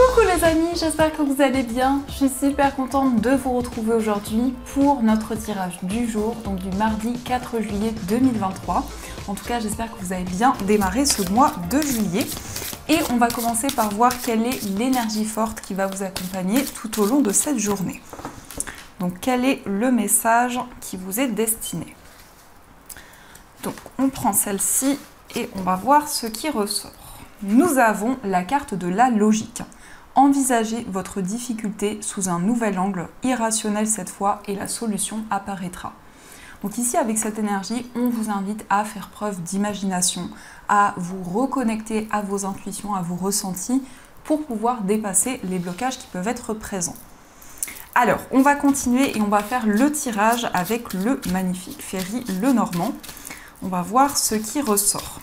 Coucou les amis, j'espère que vous allez bien. Je suis super contente de vous retrouver aujourd'hui pour notre tirage du jour, donc du mardi 4 juillet 2023. En tout cas, j'espère que vous avez bien démarré ce mois de juillet. Et on va commencer par voir quelle est l'énergie forte qui va vous accompagner tout au long de cette journée. Donc quel est le message qui vous est destiné? Donc on prend celle-ci et on va voir ce qui ressort. Nous avons la carte de la logique. Envisagez votre difficulté sous un nouvel angle, irrationnel cette fois, et la solution apparaîtra. Donc ici, avec cette énergie, on vous invite à faire preuve d'imagination, à vous reconnecter à vos intuitions, à vos ressentis, pour pouvoir dépasser les blocages qui peuvent être présents. Alors, on va continuer et on va faire le tirage avec le magnifique Ferry Lenormand. On va voir ce qui ressort.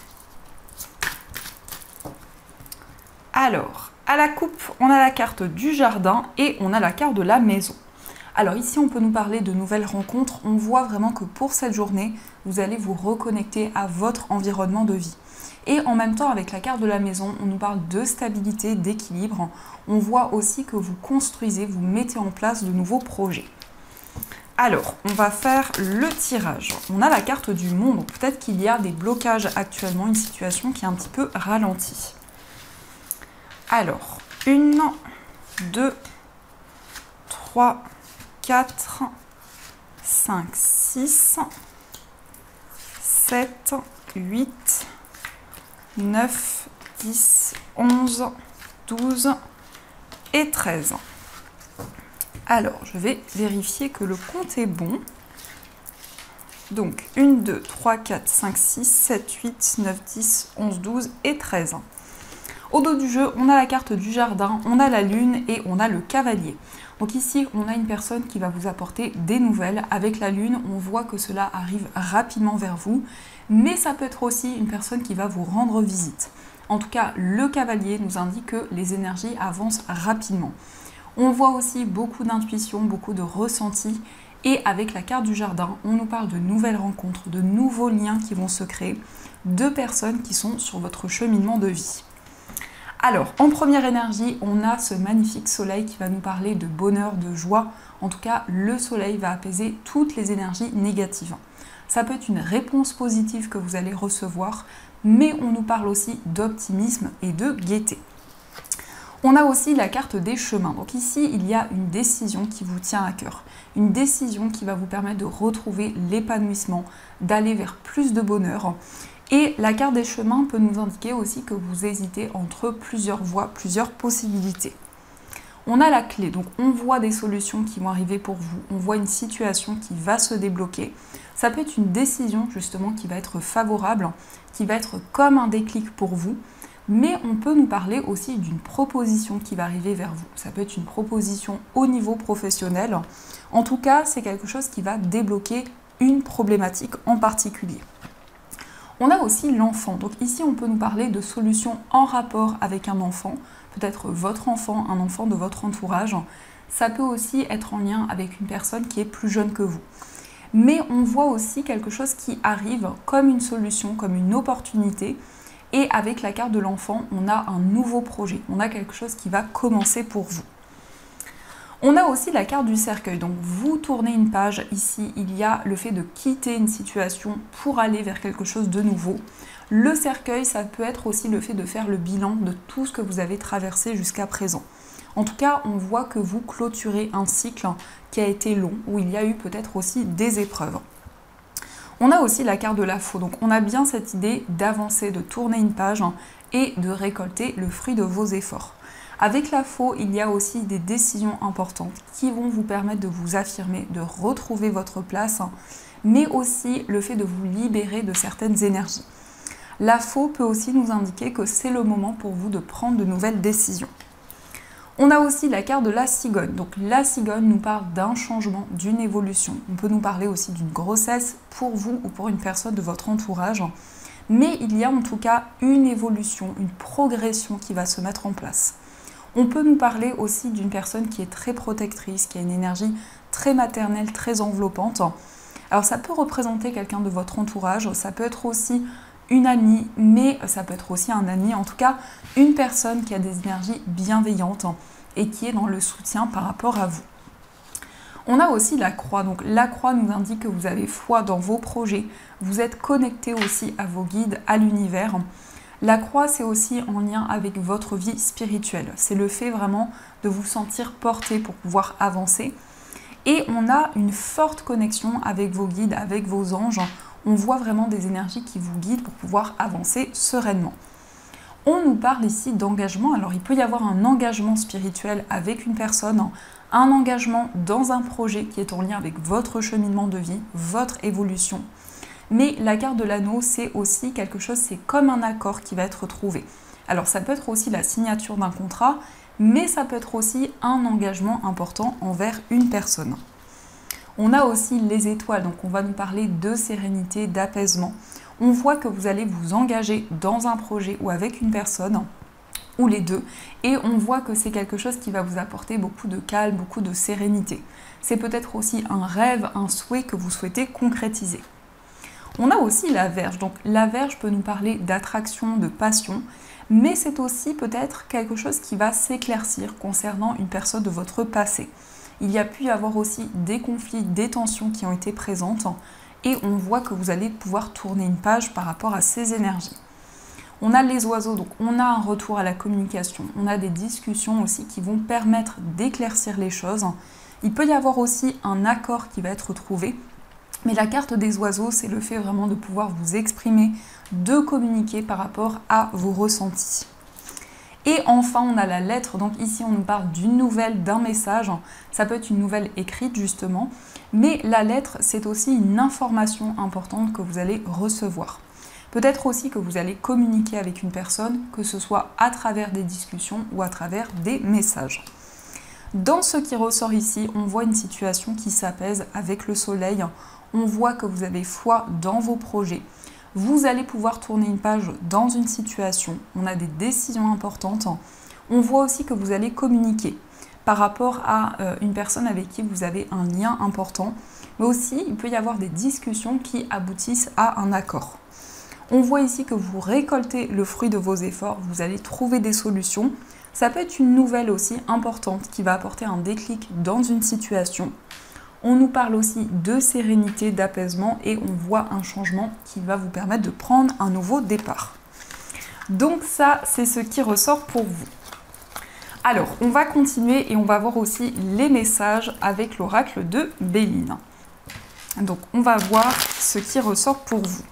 Alors, à la coupe, on a la carte du jardin et on a la carte de la maison. Alors ici, on peut nous parler de nouvelles rencontres. On voit vraiment que pour cette journée, vous allez vous reconnecter à votre environnement de vie. Et en même temps, avec la carte de la maison, on nous parle de stabilité, d'équilibre. On voit aussi que vous construisez, vous mettez en place de nouveaux projets. Alors, on va faire le tirage. On a la carte du monde. Peut-être qu'il y a des blocages actuellement, une situation qui est un petit peu ralentie. Alors, 1, 2, 3, 4, 5, 6, 7, 8, 9, 10, 11, 12 et 13. Alors, je vais vérifier que le compte est bon. Donc, 1, 2, 3, 4, 5, 6, 7, 8, 9, 10, 11, 12 et 13. Au dos du jeu, on a la carte du jardin, on a la lune et on a le cavalier. Donc ici, on a une personne qui va vous apporter des nouvelles. Avec la lune, on voit que cela arrive rapidement vers vous, mais ça peut être aussi une personne qui va vous rendre visite. En tout cas, le cavalier nous indique que les énergies avancent rapidement. On voit aussi beaucoup d'intuition, beaucoup de ressenti. Et avec la carte du jardin, on nous parle de nouvelles rencontres, de nouveaux liens qui vont se créer, de personnes qui sont sur votre cheminement de vie. Alors, en première énergie, on a ce magnifique soleil qui va nous parler de bonheur, de joie. En tout cas, le soleil va apaiser toutes les énergies négatives. Ça peut être une réponse positive que vous allez recevoir, mais on nous parle aussi d'optimisme et de gaieté. On a aussi la carte des chemins. Donc ici, il y a une décision qui vous tient à cœur. Une décision qui va vous permettre de retrouver l'épanouissement, d'aller vers plus de bonheur. Et la carte des chemins peut nous indiquer aussi que vous hésitez entre plusieurs voies, plusieurs possibilités. On a la clé, donc on voit des solutions qui vont arriver pour vous, on voit une situation qui va se débloquer. Ça peut être une décision justement qui va être favorable, qui va être comme un déclic pour vous, mais on peut nous parler aussi d'une proposition qui va arriver vers vous. Ça peut être une proposition au niveau professionnel. En tout cas, c'est quelque chose qui va débloquer une problématique en particulier. On a aussi l'enfant. Donc ici, on peut nous parler de solutions en rapport avec un enfant, peut-être votre enfant, un enfant de votre entourage. Ça peut aussi être en lien avec une personne qui est plus jeune que vous. Mais on voit aussi quelque chose qui arrive comme une solution, comme une opportunité. Et avec la carte de l'enfant, on a un nouveau projet. On a quelque chose qui va commencer pour vous. On a aussi la carte du cercueil, donc vous tournez une page, ici il y a le fait de quitter une situation pour aller vers quelque chose de nouveau. Le cercueil, ça peut être aussi le fait de faire le bilan de tout ce que vous avez traversé jusqu'à présent. En tout cas, on voit que vous clôturez un cycle qui a été long, où il y a eu peut-être aussi des épreuves. On a aussi la carte de la faux, donc on a bien cette idée d'avancer, de tourner une page et de récolter le fruit de vos efforts. Avec la faux, il y a aussi des décisions importantes qui vont vous permettre de vous affirmer, de retrouver votre place, mais aussi le fait de vous libérer de certaines énergies. La faux peut aussi nous indiquer que c'est le moment pour vous de prendre de nouvelles décisions. On a aussi la carte de la cigogne. Donc la cigogne nous parle d'un changement, d'une évolution. On peut nous parler aussi d'une grossesse pour vous ou pour une personne de votre entourage. Mais il y a en tout cas une évolution, une progression qui va se mettre en place. On peut nous parler aussi d'une personne qui est très protectrice, qui a une énergie très maternelle, très enveloppante. Alors ça peut représenter quelqu'un de votre entourage, ça peut être aussi une amie, mais ça peut être aussi un ami, en tout cas une personne qui a des énergies bienveillantes et qui est dans le soutien par rapport à vous. On a aussi la croix, donc la croix nous indique que vous avez foi dans vos projets, vous êtes connecté aussi à vos guides, à l'univers. La croix, c'est aussi en lien avec votre vie spirituelle, c'est le fait vraiment de vous sentir porté pour pouvoir avancer. Et on a une forte connexion avec vos guides, avec vos anges. On voit vraiment des énergies qui vous guident pour pouvoir avancer sereinement. On nous parle ici d'engagement. Alors il peut y avoir un engagement spirituel avec une personne, un engagement dans un projet qui est en lien avec votre cheminement de vie, votre évolution. Mais la carte de l'anneau, c'est aussi quelque chose, c'est comme un accord qui va être trouvé. Alors ça peut être aussi la signature d'un contrat, mais ça peut être aussi un engagement important envers une personne. On a aussi les étoiles, donc on va nous parler de sérénité, d'apaisement. On voit que vous allez vous engager dans un projet ou avec une personne, ou les deux, et on voit que c'est quelque chose qui va vous apporter beaucoup de calme, beaucoup de sérénité. C'est peut-être aussi un rêve, un souhait que vous souhaitez concrétiser. On a aussi la Vierge, donc la Vierge peut nous parler d'attraction, de passion, mais c'est aussi peut-être quelque chose qui va s'éclaircir concernant une personne de votre passé. Il y a pu y avoir aussi des conflits, des tensions qui ont été présentes et on voit que vous allez pouvoir tourner une page par rapport à ces énergies. On a les oiseaux, donc on a un retour à la communication, on a des discussions aussi qui vont permettre d'éclaircir les choses. Il peut y avoir aussi un accord qui va être trouvé, mais la carte des oiseaux, c'est le fait vraiment de pouvoir vous exprimer, de communiquer par rapport à vos ressentis. Et enfin, on a la lettre. Donc ici, on nous parle d'une nouvelle, d'un message. Ça peut être une nouvelle écrite, justement. Mais la lettre, c'est aussi une information importante que vous allez recevoir. Peut-être aussi que vous allez communiquer avec une personne, que ce soit à travers des discussions ou à travers des messages. Dans ce qui ressort ici, on voit une situation qui s'apaise avec le soleil. On voit que vous avez foi dans vos projets. Vous allez pouvoir tourner une page dans une situation. On a des décisions importantes. On voit aussi que vous allez communiquer par rapport à une personne avec qui vous avez un lien important. Mais aussi, il peut y avoir des discussions qui aboutissent à un accord. On voit ici que vous récoltez le fruit de vos efforts. Vous allez trouver des solutions. Ça peut être une nouvelle aussi importante qui va apporter un déclic dans une situation. On nous parle aussi de sérénité, d'apaisement et on voit un changement qui va vous permettre de prendre un nouveau départ. Donc ça, c'est ce qui ressort pour vous. Alors, on va continuer et on va voir aussi les messages avec l'oracle de Béline. Donc, on va voir ce qui ressort pour vous.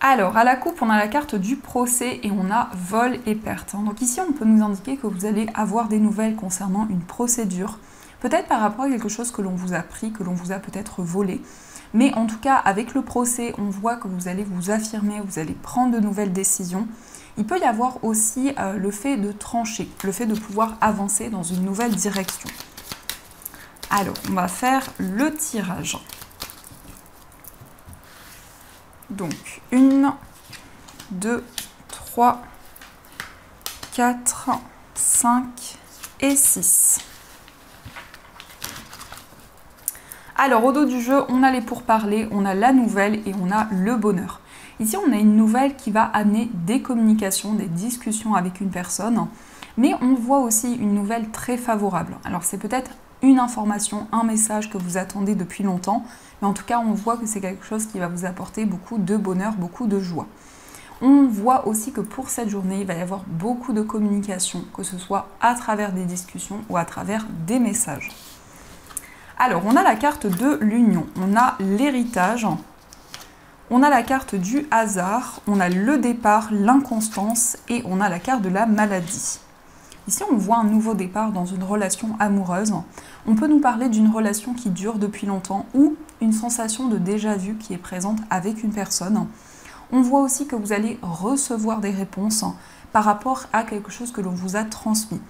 Alors, à la coupe, on a la carte du procès et on a vol et perte. Donc ici, on peut nous indiquer que vous allez avoir des nouvelles concernant une procédure, peut-être par rapport à quelque chose que l'on vous a pris, que l'on vous a peut-être volé. Mais en tout cas, avec le procès, on voit que vous allez vous affirmer, vous allez prendre de nouvelles décisions. Il peut y avoir aussi le fait de trancher, le fait de pouvoir avancer dans une nouvelle direction. Alors, on va faire le tirage. Donc, 1, 2, 3, 4, 5 et 6. Alors, au dos du jeu, on a les pourparlers, on a la nouvelle et on a le bonheur. Ici, on a une nouvelle qui va amener des communications, des discussions avec une personne, mais on voit aussi une nouvelle très favorable. Alors, c'est peut-être une information, un message que vous attendez depuis longtemps, mais en tout cas, on voit que c'est quelque chose qui va vous apporter beaucoup de bonheur, beaucoup de joie. On voit aussi que pour cette journée, il va y avoir beaucoup de communication, que ce soit à travers des discussions ou à travers des messages. Alors, on a la carte de l'union, on a l'héritage, on a la carte du hasard, on a le départ, l'inconstance et on a la carte de la maladie. Ici, on voit un nouveau départ dans une relation amoureuse. On peut nous parler d'une relation qui dure depuis longtemps ou une sensation de déjà-vu qui est présente avec une personne. On voit aussi que vous allez recevoir des réponses par rapport à quelque chose que l'on vous a transmis.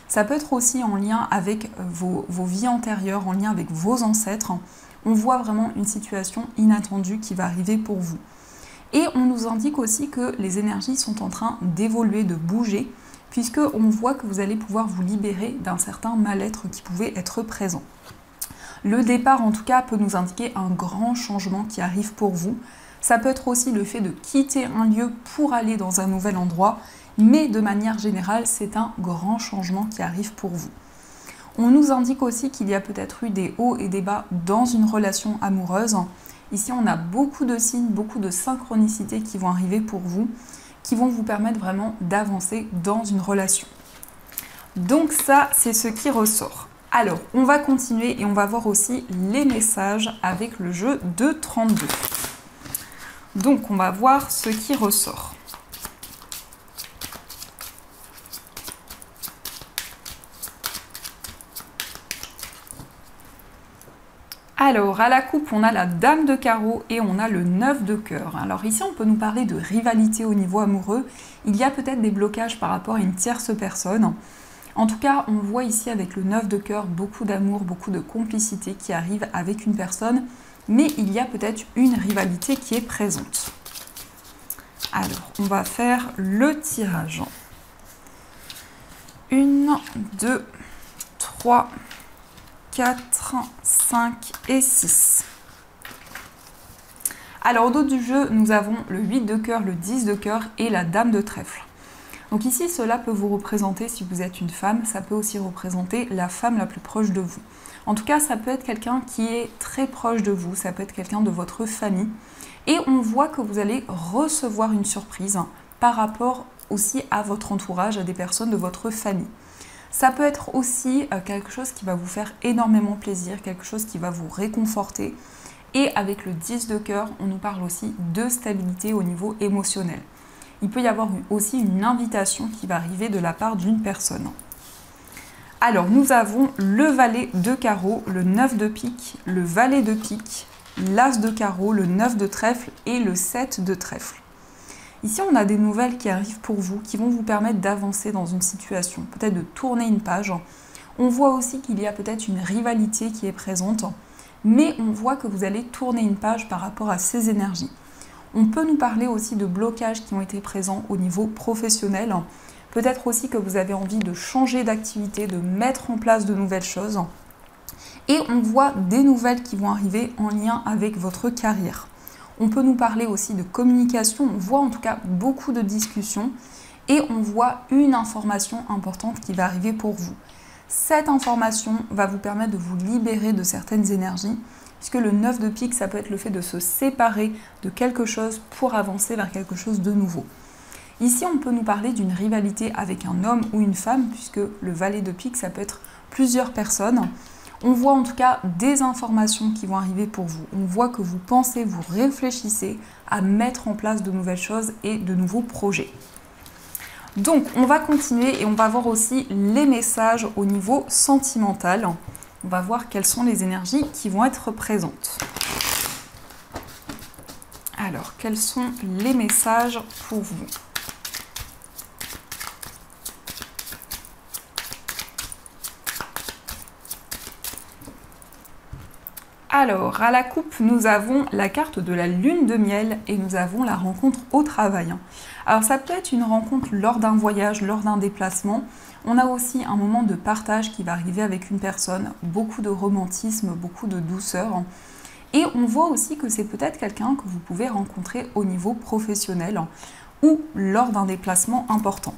Ça peut être aussi en lien avec vos vies antérieures, en lien avec vos ancêtres. On voit vraiment une situation inattendue qui va arriver pour vous. Et on nous indique aussi que les énergies sont en train d'évoluer, de bouger, puisqu'on voit que vous allez pouvoir vous libérer d'un certain mal-être qui pouvait être présent. Le départ, en tout cas, peut nous indiquer un grand changement qui arrive pour vous. Ça peut être aussi le fait de quitter un lieu pour aller dans un nouvel endroit, mais de manière générale, c'est un grand changement qui arrive pour vous. On nous indique aussi qu'il y a peut-être eu des hauts et des bas dans une relation amoureuse. Ici, on a beaucoup de signes, beaucoup de synchronicités qui vont arriver pour vous, qui vont vous permettre vraiment d'avancer dans une relation. Donc ça, c'est ce qui ressort. Alors, on va continuer et on va voir aussi les messages avec le jeu de 32. Donc, on va voir ce qui ressort. Alors, à la coupe, on a la dame de carreau et on a le 9 de cœur. Alors ici, on peut nous parler de rivalité au niveau amoureux. Il y a peut-être des blocages par rapport à une tierce personne. En tout cas, on voit ici avec le 9 de cœur beaucoup d'amour, beaucoup de complicité qui arrive avec une personne, mais il y a peut-être une rivalité qui est présente. Alors, on va faire le tirage. 1, 2, 3, 4, 5 et 6. Alors, au dos du jeu, nous avons le 8 de cœur, le 10 de cœur et la dame de trèfle. Donc ici, cela peut vous représenter, si vous êtes une femme, ça peut aussi représenter la femme la plus proche de vous. En tout cas, ça peut être quelqu'un qui est très proche de vous, ça peut être quelqu'un de votre famille. Et on voit que vous allez recevoir une surprise par rapport aussi à votre entourage, à des personnes de votre famille. Ça peut être aussi quelque chose qui va vous faire énormément plaisir, quelque chose qui va vous réconforter. Et avec le 10 de cœur, on nous parle aussi de stabilité au niveau émotionnel. Il peut y avoir aussi une invitation qui va arriver de la part d'une personne. Alors, nous avons le valet de carreau, le 9 de pique, le valet de pique, l'as de carreau, le 9 de trèfle et le 7 de trèfle. Ici, on a des nouvelles qui arrivent pour vous, qui vont vous permettre d'avancer dans une situation, peut-être de tourner une page. On voit aussi qu'il y a peut-être une rivalité qui est présente, mais on voit que vous allez tourner une page par rapport à ces énergies. On peut nous parler aussi de blocages qui ont été présents au niveau professionnel. Peut-être aussi que vous avez envie de changer d'activité, de mettre en place de nouvelles choses. Et on voit des nouvelles qui vont arriver en lien avec votre carrière. On peut nous parler aussi de communication. On voit en tout cas beaucoup de discussions. Et on voit une information importante qui va arriver pour vous. Cette information va vous permettre de vous libérer de certaines énergies. Puisque le 9 de pique, ça peut être le fait de se séparer de quelque chose pour avancer vers quelque chose de nouveau. Ici, on peut nous parler d'une rivalité avec un homme ou une femme, puisque le valet de pique, ça peut être plusieurs personnes. On voit en tout cas des informations qui vont arriver pour vous. On voit que vous pensez, vous réfléchissez à mettre en place de nouvelles choses et de nouveaux projets. Donc, on va continuer et on va voir aussi les messages au niveau sentimental. On va voir quelles sont les énergies qui vont être présentes. Alors, quels sont les messages pour vous ? Alors, à la coupe, nous avons la carte de la lune de miel et nous avons la rencontre au travail. Alors, ça peut être une rencontre lors d'un voyage, lors d'un déplacement. On a aussi un moment de partage qui va arriver avec une personne, beaucoup de romantisme, beaucoup de douceur. Et on voit aussi que c'est peut-être quelqu'un que vous pouvez rencontrer au niveau professionnel ou lors d'un déplacement important.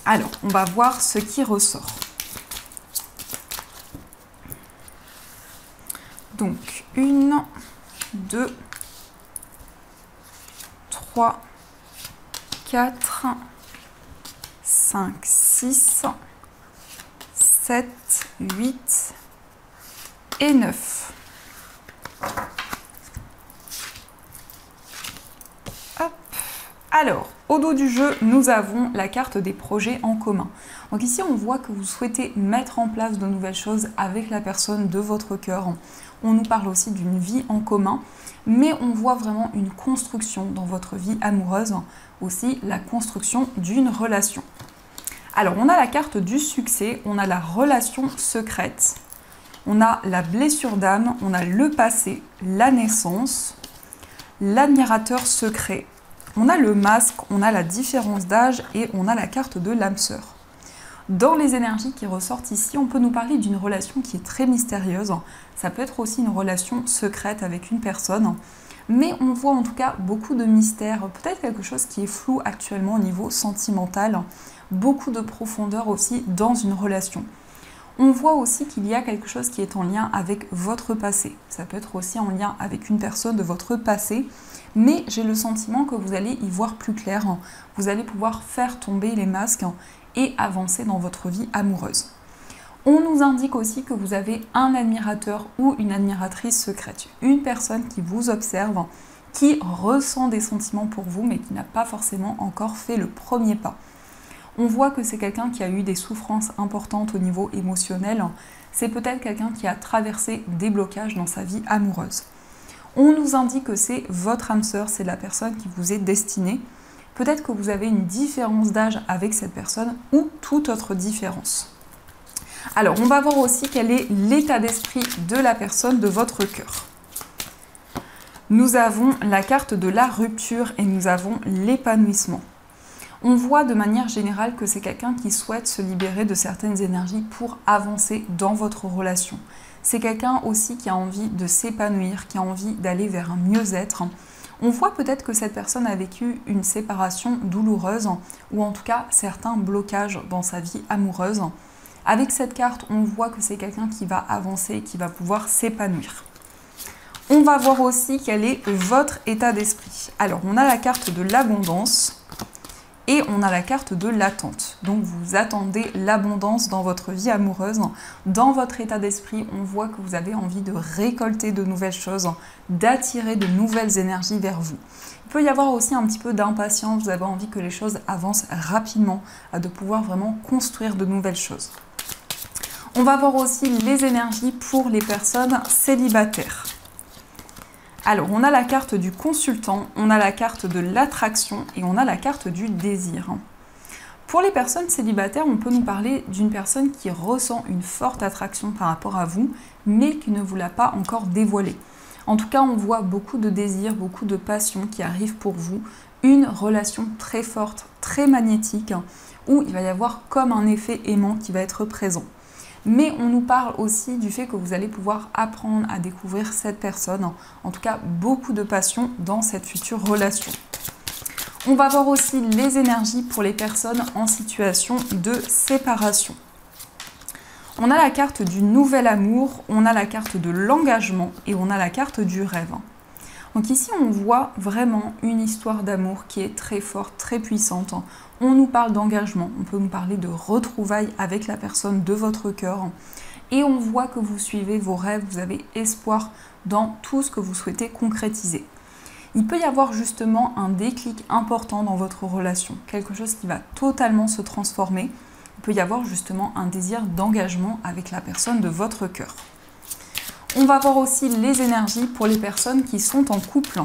Alors, on va voir ce qui ressort. Donc, 1, 2, 3, 4, 5, 6, 7, 8 et 9. Hop. Alors, au dos du jeu, nous avons la carte des projets en commun. Donc ici, on voit que vous souhaitez mettre en place de nouvelles choses avec la personne de votre cœur. On nous parle aussi d'une vie en commun, mais on voit vraiment une construction dans votre vie amoureuse, aussi la construction d'une relation. Alors, on a la carte du succès, on a la relation secrète, on a la blessure d'âme, on a le passé, la naissance, l'admirateur secret, on a le masque, on a la différence d'âge et on a la carte de l'âme sœur. Dans les énergies qui ressortent ici, on peut nous parler d'une relation qui est très mystérieuse. Ça peut être aussi une relation secrète avec une personne. Mais on voit en tout cas beaucoup de mystères, peut-être quelque chose qui est flou actuellement au niveau sentimental. Beaucoup de profondeur aussi dans une relation. On voit aussi qu'il y a quelque chose qui est en lien avec votre passé. Ça peut être aussi en lien avec une personne de votre passé. Mais j'ai le sentiment que vous allez y voir plus clair. Vous allez pouvoir faire tomber les masques et avancer dans votre vie amoureuse. On nous indique aussi que vous avez un admirateur ou une admiratrice secrète, une personne qui vous observe, qui ressent des sentiments pour vous, mais qui n'a pas forcément encore fait le premier pas. On voit que c'est quelqu'un qui a eu des souffrances importantes au niveau émotionnel, c'est peut-être quelqu'un qui a traversé des blocages dans sa vie amoureuse. On nous indique que c'est votre âme sœur, c'est la personne qui vous est destinée. Peut-être que vous avez une différence d'âge avec cette personne ou toute autre différence. Alors, on va voir aussi quel est l'état d'esprit de la personne de votre cœur. Nous avons la carte de la rupture et nous avons l'épanouissement. On voit de manière générale que c'est quelqu'un qui souhaite se libérer de certaines énergies pour avancer dans votre relation. C'est quelqu'un aussi qui a envie de s'épanouir, qui a envie d'aller vers un mieux-être. On voit peut-être que cette personne a vécu une séparation douloureuse ou en tout cas certains blocages dans sa vie amoureuse. Avec cette carte, on voit que c'est quelqu'un qui va avancer et qui va pouvoir s'épanouir. On va voir aussi quel est votre état d'esprit. Alors, on a la carte de l'abondance et on a la carte de l'attente. Donc, vous attendez l'abondance dans votre vie amoureuse. Dans votre état d'esprit, on voit que vous avez envie de récolter de nouvelles choses, d'attirer de nouvelles énergies vers vous. Il peut y avoir aussi un petit peu d'impatience, vous avez envie que les choses avancent rapidement, de pouvoir vraiment construire de nouvelles choses. On va voir aussi les énergies pour les personnes célibataires. Alors, on a la carte du consultant, on a la carte de l'attraction et on a la carte du désir. Pour les personnes célibataires, on peut nous parler d'une personne qui ressent une forte attraction par rapport à vous, mais qui ne vous l'a pas encore dévoilée. En tout cas, on voit beaucoup de désir, beaucoup de passion qui arrive pour vous, une relation très forte, très magnétique, où il va y avoir comme un effet aimant qui va être présent. Mais on nous parle aussi du fait que vous allez pouvoir apprendre à découvrir cette personne, en tout cas beaucoup de passion dans cette future relation. On va voir aussi les énergies pour les personnes en situation de séparation. On a la carte du nouvel amour, on a la carte de l'engagement et on a la carte du rêve. Donc ici, on voit vraiment une histoire d'amour qui est très forte, très puissante. On nous parle d'engagement, on peut nous parler de retrouvailles avec la personne de votre cœur. Et on voit que vous suivez vos rêves, vous avez espoir dans tout ce que vous souhaitez concrétiser. Il peut y avoir justement un déclic important dans votre relation, quelque chose qui va totalement se transformer. Il peut y avoir justement un désir d'engagement avec la personne de votre cœur. On va voir aussi les énergies pour les personnes qui sont en couple.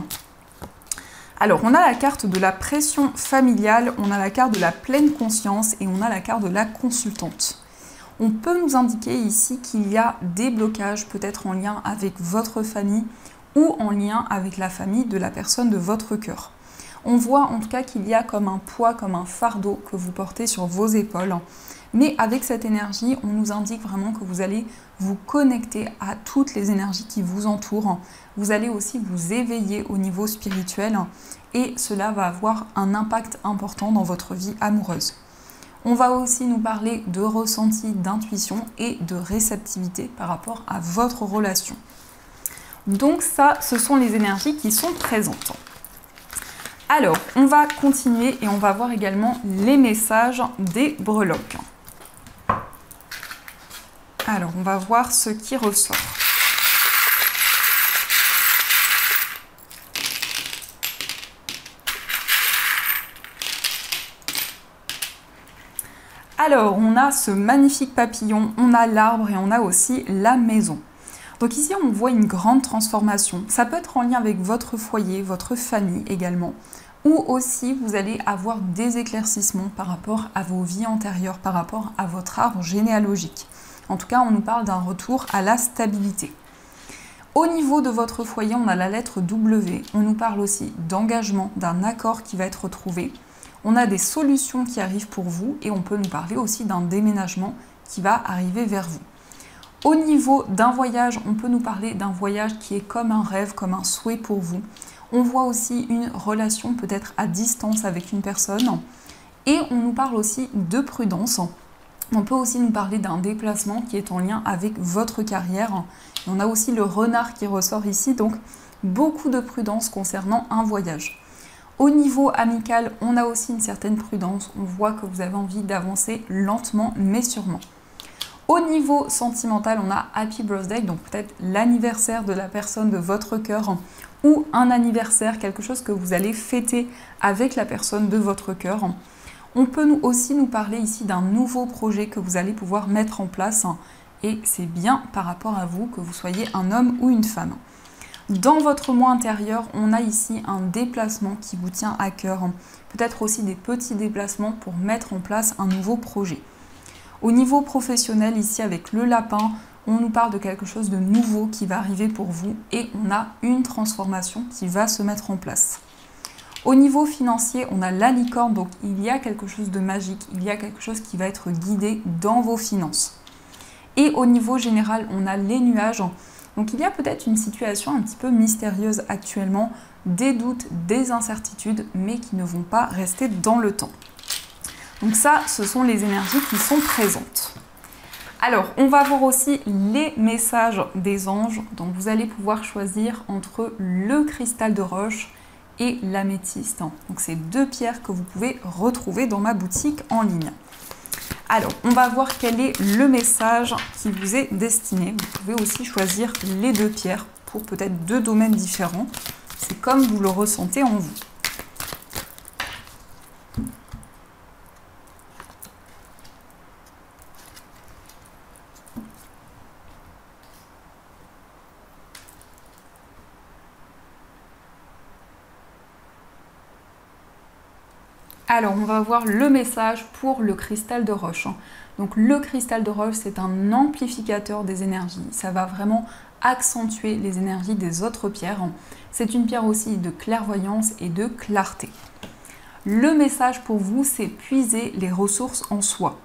Alors, on a la carte de la pression familiale, on a la carte de la pleine conscience et on a la carte de la consultante. On peut nous indiquer ici qu'il y a des blocages, peut-être en lien avec votre famille ou en lien avec la famille de la personne de votre cœur. On voit en tout cas qu'il y a comme un poids, comme un fardeau que vous portez sur vos épaules. Mais avec cette énergie, on nous indique vraiment que vous allez vous connecter à toutes les énergies qui vous entourent. Vous allez aussi vous éveiller au niveau spirituel et cela va avoir un impact important dans votre vie amoureuse. On va aussi nous parler de ressenti, d'intuition et de réceptivité par rapport à votre relation. Donc ça, ce sont les énergies qui sont présentes. Alors, on va continuer et on va voir également les messages des breloques. Alors, on va voir ce qui ressort. Alors, on a ce magnifique papillon, on a l'arbre et on a aussi la maison. Donc ici, on voit une grande transformation. Ça peut être en lien avec votre foyer, votre famille également. Ou aussi, vous allez avoir des éclaircissements par rapport à vos vies antérieures, par rapport à votre arbre généalogique. En tout cas, on nous parle d'un retour à la stabilité. Au niveau de votre foyer, on a la lettre W. On nous parle aussi d'engagement, d'un accord qui va être trouvé. On a des solutions qui arrivent pour vous et on peut nous parler aussi d'un déménagement qui va arriver vers vous. Au niveau d'un voyage, on peut nous parler d'un voyage qui est comme un rêve, comme un souhait pour vous. On voit aussi une relation peut-être à distance avec une personne. Et on nous parle aussi de prudence. On peut aussi nous parler d'un déplacement qui est en lien avec votre carrière. Et on a aussi le renard qui ressort ici, donc beaucoup de prudence concernant un voyage. Au niveau amical, on a aussi une certaine prudence. On voit que vous avez envie d'avancer lentement mais sûrement. Au niveau sentimental, on a Happy Birthday, donc peut-être l'anniversaire de la personne de votre cœur ou un anniversaire, quelque chose que vous allez fêter avec la personne de votre cœur. On peut aussi nous parler ici d'un nouveau projet que vous allez pouvoir mettre en place et c'est bien par rapport à vous, que vous soyez un homme ou une femme. Dans votre moi intérieur, on a ici un déplacement qui vous tient à cœur, peut-être aussi des petits déplacements pour mettre en place un nouveau projet. Au niveau professionnel, ici avec le lapin, on nous parle de quelque chose de nouveau qui va arriver pour vous et on a une transformation qui va se mettre en place. Au niveau financier, on a la licorne, donc il y a quelque chose de magique, il y a quelque chose qui va être guidé dans vos finances. Et au niveau général, on a les nuages, donc il y a peut-être une situation un petit peu mystérieuse actuellement, des doutes, des incertitudes, mais qui ne vont pas rester dans le temps. Donc ça, ce sont les énergies qui sont présentes. Alors, on va voir aussi les messages des anges, donc vous allez pouvoir choisir entre le cristal de roche et l'améthyste. Donc c'est deux pierres que vous pouvez retrouver dans ma boutique en ligne. Alors, on va voir quel est le message qui vous est destiné. Vous pouvez aussi choisir les deux pierres pour peut-être deux domaines différents. C'est comme vous le ressentez en vous. Alors, on va voir le message pour le cristal de roche. Donc, le cristal de roche, c'est un amplificateur des énergies. Ça va vraiment accentuer les énergies des autres pierres. C'est une pierre aussi de clairvoyance et de clarté. Le message pour vous, c'est puiser les ressources en soi.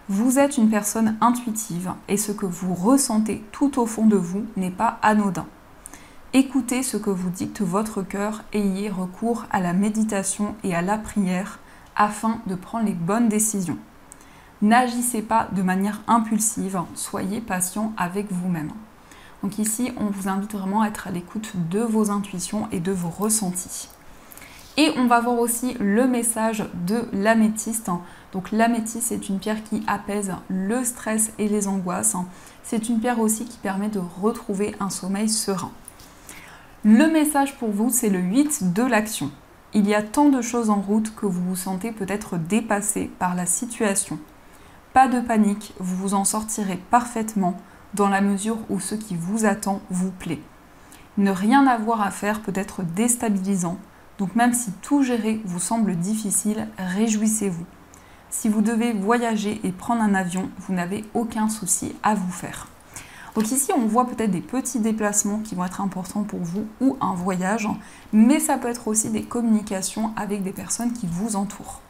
Vous êtes une personne intuitive et ce que vous ressentez tout au fond de vous n'est pas anodin. Écoutez ce que vous dicte votre cœur et ayez recours à la méditation et à la prière afin de prendre les bonnes décisions. N'agissez pas de manière impulsive, soyez patient avec vous-même. Donc ici, on vous invite vraiment à être à l'écoute de vos intuitions et de vos ressentis. Et on va voir aussi le message de l'améthyste. Donc l'améthyste, c'est une pierre qui apaise le stress et les angoisses. C'est une pierre aussi qui permet de retrouver un sommeil serein. Le message pour vous, c'est le 8 de l'action. Il y a tant de choses en route que vous vous sentez peut-être dépassé par la situation. Pas de panique, vous vous en sortirez parfaitement dans la mesure où ce qui vous attend vous plaît. Ne rien avoir à faire peut être déstabilisant, donc même si tout gérer vous semble difficile, réjouissez-vous. Si vous devez voyager et prendre un avion, vous n'avez aucun souci à vous faire. Donc ici, on voit peut-être des petits déplacements qui vont être importants pour vous ou un voyage, mais ça peut être aussi des communications avec des personnes qui vous entourent.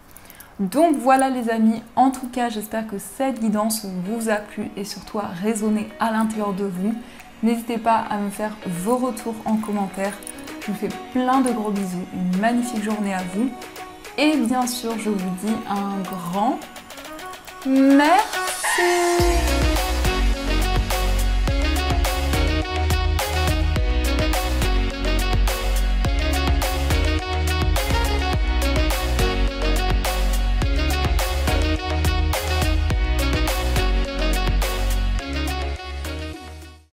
Donc voilà les amis, en tout cas, j'espère que cette guidance vous a plu et surtout a résonné à l'intérieur de vous. N'hésitez pas à me faire vos retours en commentaire. Je vous fais plein de gros bisous, une magnifique journée à vous. Et bien sûr, je vous dis un grand merci.